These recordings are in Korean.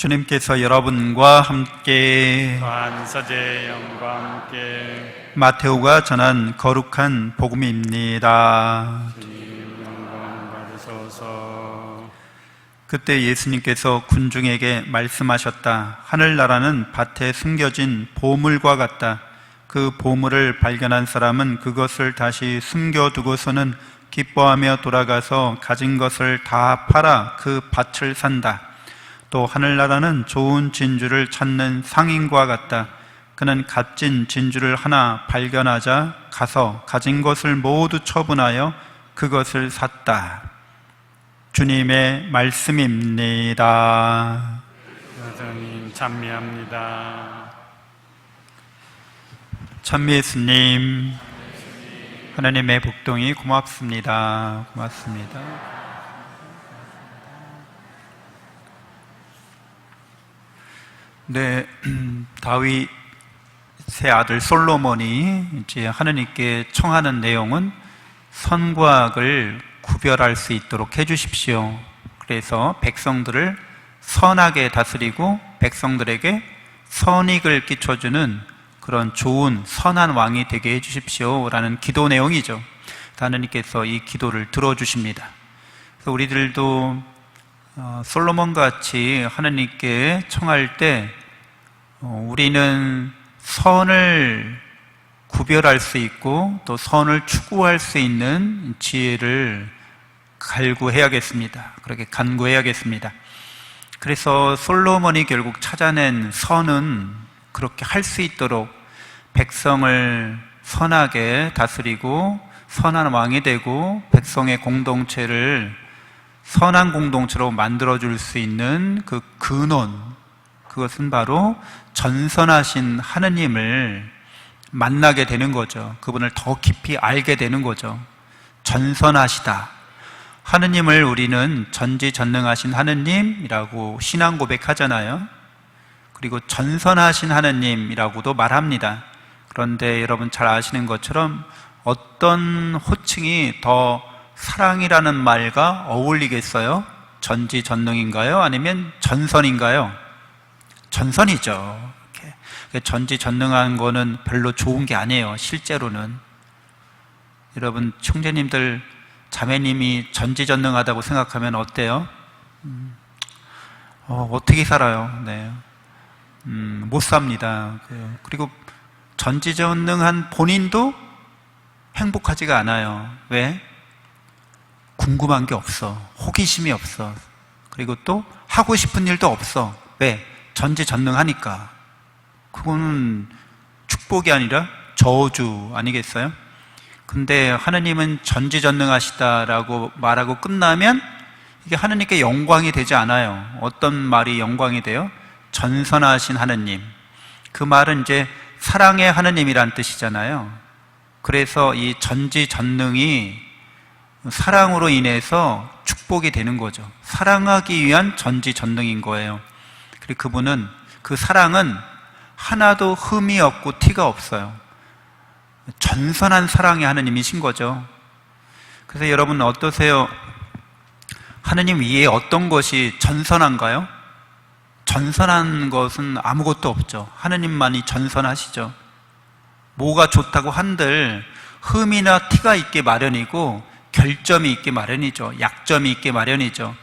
주님께서 여러분과 함께 관사제 영과 함께 마테오가 전한 거룩한 복음입니다. 주님 영광 받으소서. 그때 예수님께서 군중에게 말씀하셨다. 하늘나라는 밭에 숨겨진 보물과 같다. 그 보물을 발견한 사람은 그것을 다시 숨겨두고서는 기뻐하며 돌아가서 가진 것을 다 팔아 그 밭을 산다. 또 하늘나라는 좋은 진주를 찾는 상인과 같다. 그는 값진 진주를 하나 발견하자 가서 가진 것을 모두 처분하여 그것을 샀다. 주님의 말씀입니다. 여전히 찬미합니다. 찬미 예수님, 하나님의 복동이 고맙습니다. 고맙습니다. 네, 다윗의 아들 솔로몬이 이제 하느님께 청하는 내용은 선과 악을 구별할 수 있도록 해주십시오. 그래서 백성들을 선하게 다스리고 백성들에게 선익을 끼쳐주는 그런 좋은 선한 왕이 되게 해주십시오 라는 기도 내용이죠. 하느님께서 이 기도를 들어주십니다. 그래서 우리들도 솔로몬같이 하느님께 청할 때 우리는 선을 구별할 수 있고 또 선을 추구할 수 있는 지혜를 갈구해야겠습니다. 그렇게 간구해야겠습니다. 그래서 솔로몬이 결국 찾아낸 선은 그렇게 할 수 있도록 백성을 선하게 다스리고 선한 왕이 되고 백성의 공동체를 선한 공동체로 만들어줄 수 있는 그 근원, 그것은 바로 전선하신 하느님을 만나게 되는 거죠. 그분을 더 깊이 알게 되는 거죠. 전선하시다. 하느님을 우리는 전지전능하신 하느님이라고 신앙 고백하잖아요. 그리고 전선하신 하느님이라고도 말합니다. 그런데 여러분 잘 아시는 것처럼 어떤 호칭이 더 사랑이라는 말과 어울리겠어요? 전지전능인가요? 아니면 전선인가요? 전선이죠. 전지전능한 거는 별로 좋은 게 아니에요. 실제로는. 여러분 형제님들, 자매님이 전지전능하다고 생각하면 어때요? 어떻게 살아요? 네. 못 삽니다. 그리고 전지전능한 본인도 행복하지가 않아요. 왜? 궁금한 게 없어. 호기심이 없어. 그리고 또 하고 싶은 일도 없어. 왜? 전지전능하니까. 그거는 축복이 아니라 저주 아니겠어요? 근데 하느님은 전지전능하시다라고 말하고 끝나면 이게 하느님께 영광이 되지 않아요. 어떤 말이 영광이 돼요? 전선하신 하느님. 그 말은 이제 사랑의 하느님이란 뜻이잖아요. 그래서 이 전지전능이 사랑으로 인해서 축복이 되는 거죠. 사랑하기 위한 전지전능인 거예요. 그리고 그분은, 그 사랑은 하나도 흠이 없고 티가 없어요. 전선한 사랑의 하느님이신 거죠. 그래서 여러분 어떠세요? 하느님 위에 어떤 것이 전선한가요? 전선한 것은 아무것도 없죠. 하느님만이 전선하시죠. 뭐가 좋다고 한들 흠이나 티가 있게 마련이고 결점이 있게 마련이죠. 약점이 있게 마련이죠.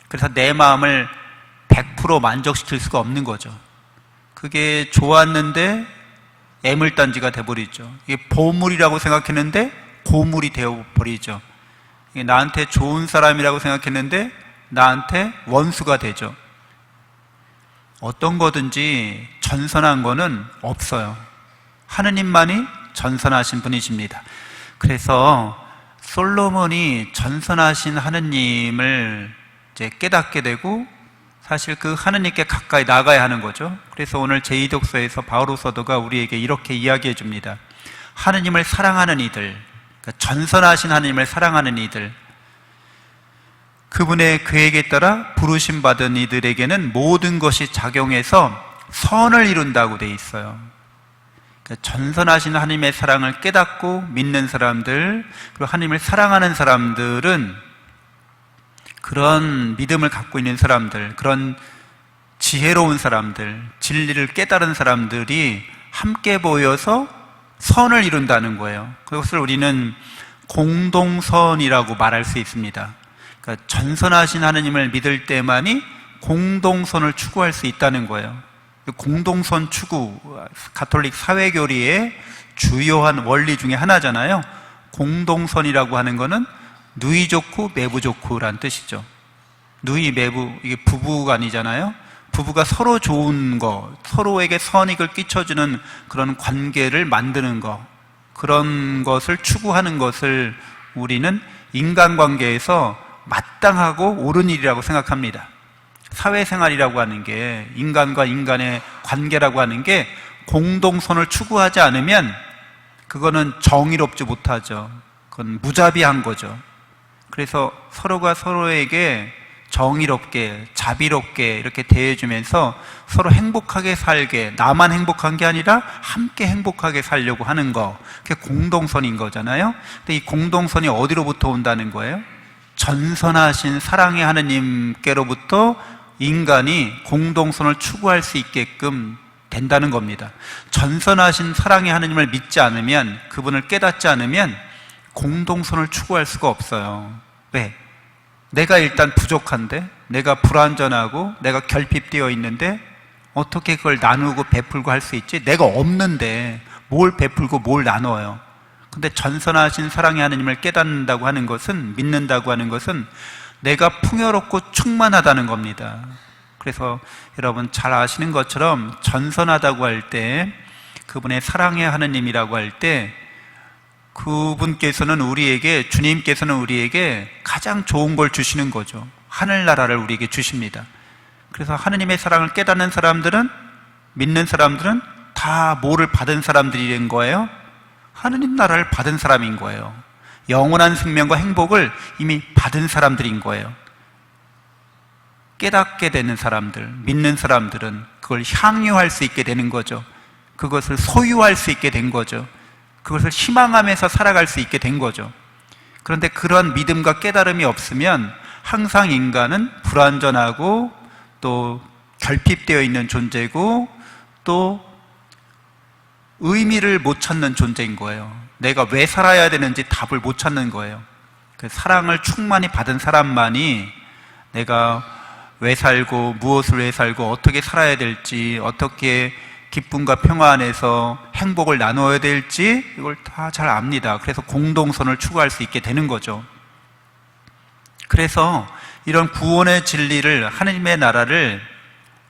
그래서 내 마음을 100% 만족시킬 수가 없는 거죠. 그게 좋았는데 애물단지가 돼버리죠. 이게 보물이라고 생각했는데 고물이 되어버리죠. 이게 나한테 좋은 사람이라고 생각했는데 나한테 원수가 되죠. 어떤 거든지 전선한 거는 없어요. 하느님만이 전선하신 분이십니다. 그래서 솔로몬이 전선하신 하느님을 이제 깨닫게 되고 사실 그 하느님께 가까이 나가야 하는 거죠. 그래서 오늘 제2독서에서 바오로 사도가 우리에게 이렇게 이야기해 줍니다. 하느님을 사랑하는 이들, 그러니까 전선하신 하느님을 사랑하는 이들, 그분의 계획에 따라 부르심 받은 이들에게는 모든 것이 작용해서 선을 이룬다고 돼 있어요. 그러니까 전선하신 하나님의 사랑을 깨닫고 믿는 사람들, 그리고 하나님을 사랑하는 사람들은, 그런 믿음을 갖고 있는 사람들, 그런 지혜로운 사람들, 진리를 깨달은 사람들이 함께 모여서 선을 이룬다는 거예요. 그것을 우리는 공동선이라고 말할 수 있습니다. 그러니까 전선하신 하느님을 믿을 때만이 공동선을 추구할 수 있다는 거예요. 공동선 추구, 가톨릭 사회교리의 주요한 원리 중에 하나잖아요. 공동선이라고 하는 거는 누이 좋고 매부 좋고란 뜻이죠. 누이, 매부, 이게 부부간이잖아요. 부부가 서로 좋은 거, 서로에게 선익을 끼쳐주는 그런 관계를 만드는 거, 그런 것을 추구하는 것을 우리는 인간관계에서 마땅하고 옳은 일이라고 생각합니다. 사회생활이라고 하는 게, 인간과 인간의 관계라고 하는 게 공동선을 추구하지 않으면 그거는 정의롭지 못하죠. 그건 무자비한 거죠. 그래서 서로가 서로에게 정의롭게, 자비롭게 이렇게 대해주면서 서로 행복하게 살게, 나만 행복한 게 아니라 함께 행복하게 살려고 하는 거, 그게 공동선인 거잖아요. 근데 이 공동선이 어디로부터 온다는 거예요? 전선하신 사랑의 하느님께로부터 인간이 공동선을 추구할 수 있게끔 된다는 겁니다. 전선하신 사랑의 하느님을 믿지 않으면, 그분을 깨닫지 않으면 공동선을 추구할 수가 없어요. 왜? 내가 일단 부족한데, 내가 불완전하고 내가 결핍되어 있는데 어떻게 그걸 나누고 베풀고 할 수 있지? 내가 없는데 뭘 베풀고 뭘 나눠요? 근데 전선하신 사랑의 하느님을 깨닫는다고 하는 것은, 믿는다고 하는 것은 내가 풍요롭고 충만하다는 겁니다. 그래서 여러분 잘 아시는 것처럼 전선하다고 할 때, 그분의 사랑의 하느님이라고 할 때, 그분께서는 우리에게, 주님께서는 우리에게 가장 좋은 걸 주시는 거죠. 하늘나라를 우리에게 주십니다. 그래서 하느님의 사랑을 깨닫는 사람들은, 믿는 사람들은 다 뭐를 받은 사람들인 거예요? 하느님 나라를 받은 사람인 거예요. 영원한 생명과 행복을 이미 받은 사람들인 거예요. 깨닫게 되는 사람들, 믿는 사람들은 그걸 향유할 수 있게 되는 거죠. 그것을 소유할 수 있게 된 거죠. 그것을 희망하면서 살아갈 수 있게 된 거죠. 그런데 그런 믿음과 깨달음이 없으면 항상 인간은 불완전하고 또 결핍되어 있는 존재고 또 의미를 못 찾는 존재인 거예요. 내가 왜 살아야 되는지 답을 못 찾는 거예요. 그 사랑을 충만히 받은 사람만이 내가 왜 살고 무엇을 왜 살고 어떻게 살아야 될지, 어떻게 기쁨과 평화 안에서 행복을 나눠야 될지 이걸 다 잘 압니다. 그래서 공동선을 추구할 수 있게 되는 거죠. 그래서 이런 구원의 진리를, 하느님의 나라를,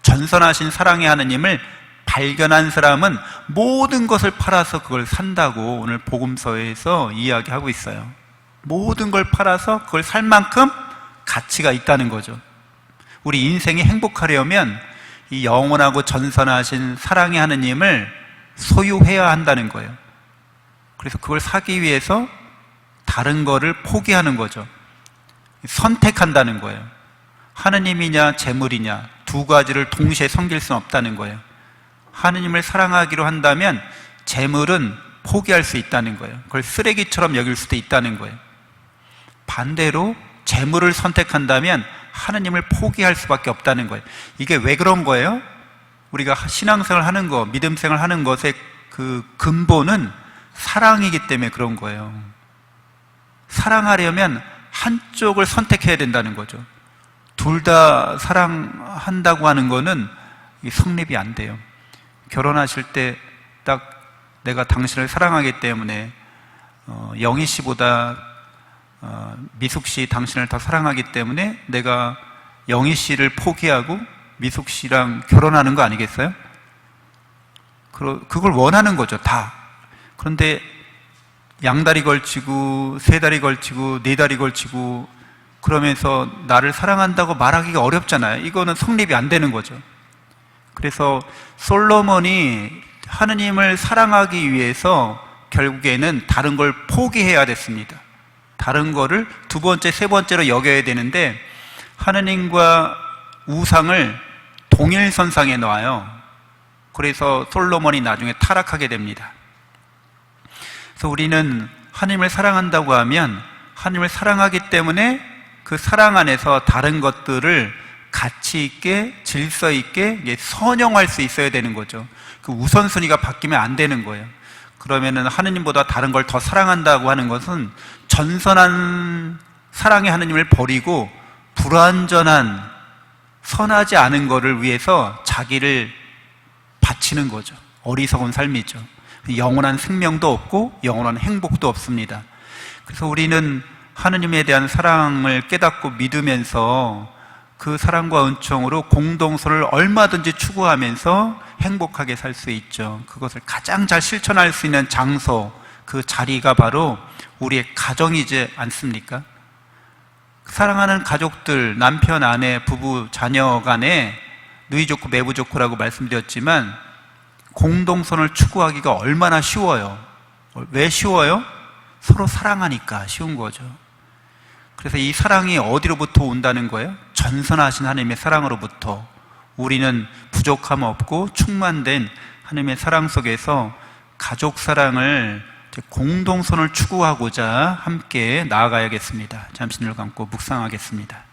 전선하신 사랑의 하느님을 발견한 사람은 모든 것을 팔아서 그걸 산다고 오늘 복음서에서 이야기하고 있어요. 모든 걸 팔아서 그걸 살 만큼 가치가 있다는 거죠. 우리 인생이 행복하려면 이 영원하고 전선하신 사랑의 하느님을 소유해야 한다는 거예요. 그래서 그걸 사기 위해서 다른 거를 포기하는 거죠. 선택한다는 거예요. 하느님이냐 재물이냐 두 가지를 동시에 섬길 수는 없다는 거예요. 하느님을 사랑하기로 한다면 재물은 포기할 수 있다는 거예요. 그걸 쓰레기처럼 여길 수도 있다는 거예요. 반대로 재물을 선택한다면 하느님을 포기할 수밖에 없다는 거예요. 이게 왜 그런 거예요? 우리가 신앙생활 하는 거, 믿음생활 하는 것의 그 근본은 사랑이기 때문에 그런 거예요. 사랑하려면 한쪽을 선택해야 된다는 거죠. 둘 다 사랑한다고 하는 거는 성립이 안 돼요. 결혼하실 때 딱 내가 당신을 사랑하기 때문에 영희 씨보다 미숙 씨 당신을 더 사랑하기 때문에 내가 영희 씨를 포기하고 미숙 씨랑 결혼하는 거 아니겠어요? 그걸 원하는 거죠, 다. 그런데 양다리 걸치고 세 다리 걸치고 네 다리 걸치고 그러면서 나를 사랑한다고 말하기가 어렵잖아요. 이거는 성립이 안 되는 거죠. 그래서 솔로몬이 하느님을 사랑하기 위해서 결국에는 다른 걸 포기해야 됐습니다. 다른 거를 두 번째, 세 번째로 여겨야 되는데 하느님과 우상을 동일선상에 놓아요. 그래서 솔로몬이 나중에 타락하게 됩니다. 그래서 우리는 하느님을 사랑한다고 하면 하느님을 사랑하기 때문에 그 사랑 안에서 다른 것들을 가치 있게 질서 있게 이게 선용할 수 있어야 되는 거죠. 그 우선순위가 바뀌면 안 되는 거예요. 그러면은 하느님보다 다른 걸 더 사랑한다고 하는 것은 전선한 사랑의 하느님을 버리고 불완전한 선하지 않은 것을 위해서 자기를 바치는 거죠. 어리석은 삶이죠. 영원한 생명도 없고 영원한 행복도 없습니다. 그래서 우리는 하느님에 대한 사랑을 깨닫고 믿으면서 그 사랑과 은총으로 공동선을 얼마든지 추구하면서 행복하게 살 수 있죠. 그것을 가장 잘 실천할 수 있는 장소, 그 자리가 바로 우리의 가정이지 않습니까? 사랑하는 가족들, 남편, 아내, 부부, 자녀 간에 누이 좋고 매부 좋고라고 말씀드렸지만 공동선을 추구하기가 얼마나 쉬워요. 왜 쉬워요? 서로 사랑하니까 쉬운 거죠. 그래서 이 사랑이 어디로부터 온다는 거예요? 전선하신 하나님의 사랑으로부터. 우리는 부족함 없고 충만된 하나님의 사랑 속에서 가족 사랑을 공동선을 추구하고자 함께 나아가야겠습니다. 잠시 눈을 감고 묵상하겠습니다.